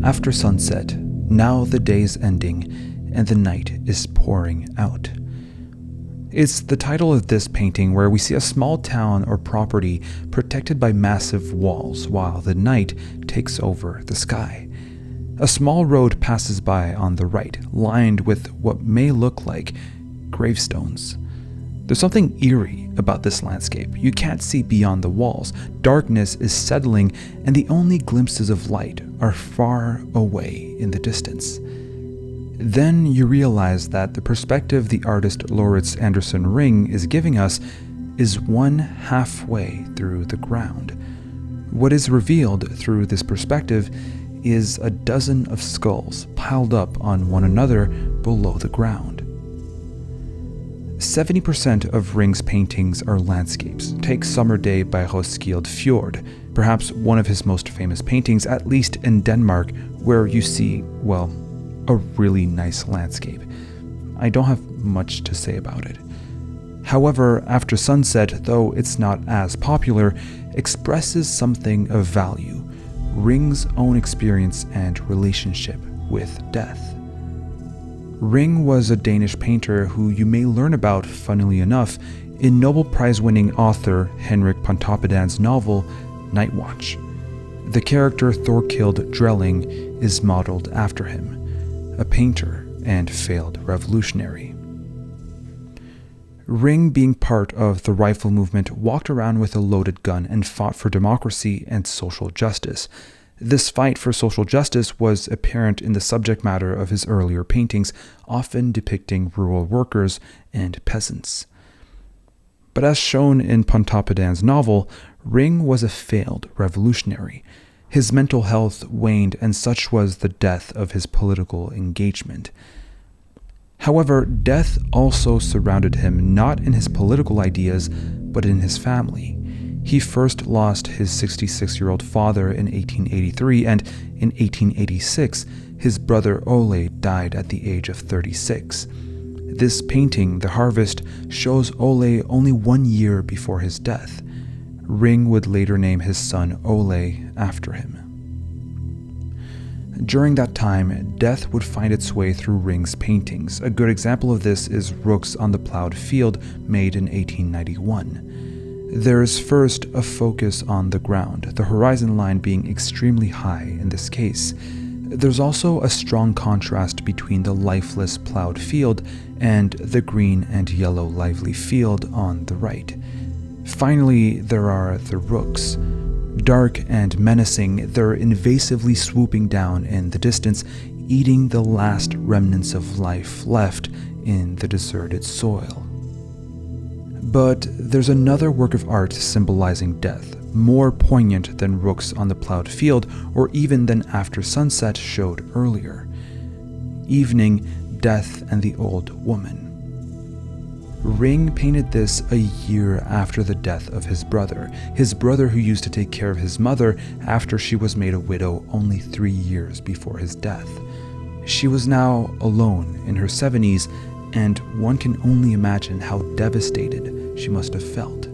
After sunset, now the day's ending, and the night is pouring out. It's the title of this painting, where we see a small town or property protected by massive walls while the night takes over the sky. A small road passes by on the right, lined with what may look like gravestones. There's something eerie about this landscape. You can't see beyond the walls. Darkness is settling, and the only glimpses of light are far away in the distance. Then you realize that the perspective the artist Lauritz Anderson Ring is giving us is one halfway through the ground. What is revealed through this perspective is a dozen of skulls piled up on one another below the ground. 70% of Ring's paintings are landscapes. Take Summer Day by Roskilde Fjord, perhaps one of his most famous paintings, at least in Denmark, where you see, well, a really nice landscape. I don't have much to say about it. However, After Sunset, though it's not as popular, expresses something of value, Ring's own experience and relationship with death. Ring was a Danish painter who you may learn about, funnily enough, in Nobel Prize-winning author Henrik Pontoppidan's novel Night Watch. The character Thorkild Drelling is modeled after him, a painter and failed revolutionary. Ring, being part of the rifle movement, walked around with a loaded gun and fought for democracy and social justice. This fight for social justice was apparent in the subject matter of his earlier paintings, often depicting rural workers and peasants. But as shown in Pontoppidan's novel, Ring was a failed revolutionary. His mental health waned, and such was the death of his political engagement. However, death also surrounded him, not in his political ideas, but in his family. He first lost his 66-year-old father in 1883, and in 1886, his brother Ole died at the age of 36. This painting, The Harvest, shows Ole only 1 year before his death. Ring would later name his son Ole after him. During that time, death would find its way through Ring's paintings. A good example of this is Rooks on the Plowed Field, made in 1891. There is first a focus on the ground, the horizon line being extremely high in this case. There's also a strong contrast between the lifeless plowed field and the green and yellow lively field on the right. Finally, there are the rooks. Dark and menacing, they're invasively swooping down in the distance, eating the last remnants of life left in the deserted soil. But there's another work of art symbolizing death, more poignant than Rooks on the Plowed Field, or even than After Sunset showed earlier. Evening, Death and the Old Woman. Ring painted this a year after the death of his brother who used to take care of his mother after she was made a widow only 3 years before his death. She was now alone in her 70s, and one can only imagine how devastated she must have felt.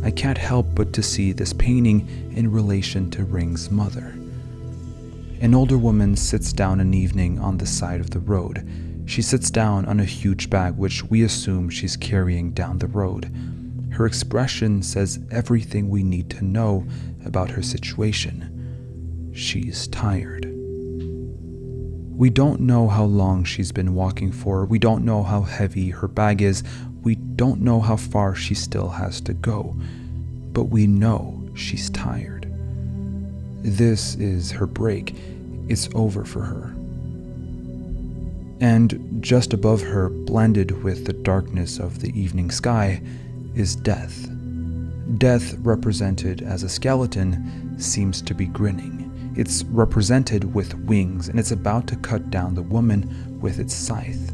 I can't help but to see this painting in relation to Ring's mother. An older woman sits down an evening on the side of the road. She sits down on a huge bag which we assume she's carrying down the road. Her expression says everything we need to know about her situation. She's tired. We don't know how long she's been walking for. We don't know how heavy her bag is. We don't know how far she still has to go. But we know she's tired. This is her break. It's over for her. And just above her, blended with the darkness of the evening sky, is death. Death, represented as a skeleton, seems to be grinning. It's represented with wings, and it's about to cut down the woman with its scythe.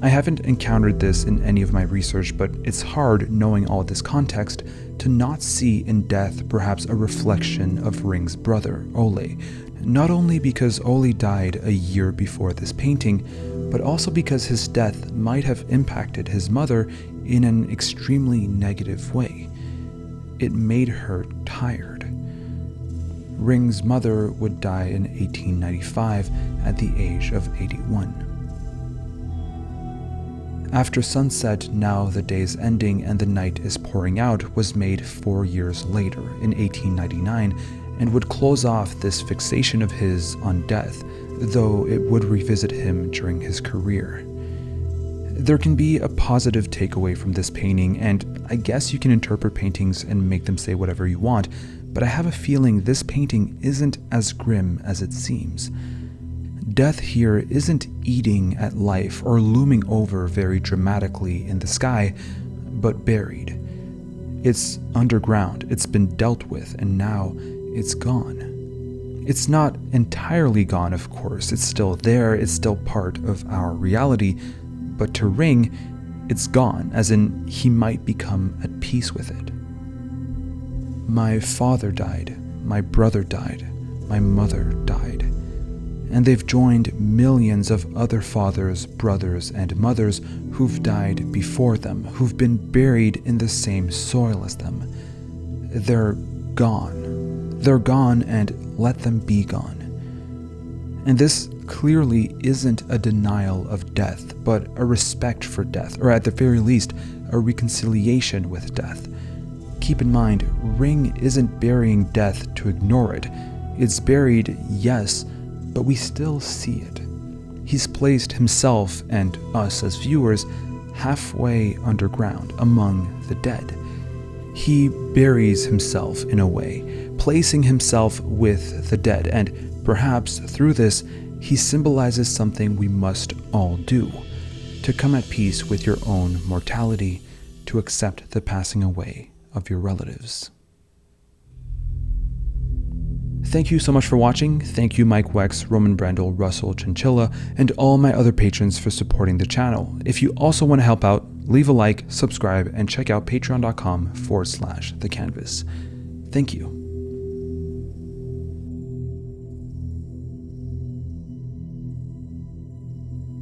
I haven't encountered this in any of my research, but it's hard, knowing all this context, to not see in death perhaps a reflection of Ring's brother, Ole. Not only because Ole died a year before this painting, but also because his death might have impacted his mother in an extremely negative way. It made her tired. Ring's mother would die in 1895 at the age of 81. After Sunset, Now the Day's Ending and the Night is Pouring Out was made 4 years later, in 1899, and would close off this fixation of his on death, though it would revisit him during his career. There can be a positive takeaway from this painting, and I guess you can interpret paintings and make them say whatever you want, but I have a feeling this painting isn't as grim as it seems. Death here isn't eating at life or looming over very dramatically in the sky, but buried. It's underground, it's been dealt with, and now it's gone. It's not entirely gone, of course. It's still there, it's still part of our reality, but to Ring, it's gone, as in he might become at peace with it. My father died, my brother died, my mother died. And they've joined millions of other fathers, brothers, and mothers who've died before them, who've been buried in the same soil as them. They're gone. They're gone, and let them be gone. And this clearly isn't a denial of death, but a respect for death, or at the very least, a reconciliation with death. Keep in mind, Ring isn't burying death to ignore it. It's buried, yes, but we still see it. He's placed himself and us as viewers halfway underground among the dead. He buries himself in a way, placing himself with the dead, and perhaps through this, he symbolizes something we must all do: to come at peace with your own mortality, to accept the passing away of your relatives. Thank you so much for watching. Thank you Mike Wex, Roman Brandel, Russell Chinchilla, and all my other patrons for supporting the channel. If you also want to help out, leave a like, subscribe, and check out patreon.com/thecanvas. Thank you.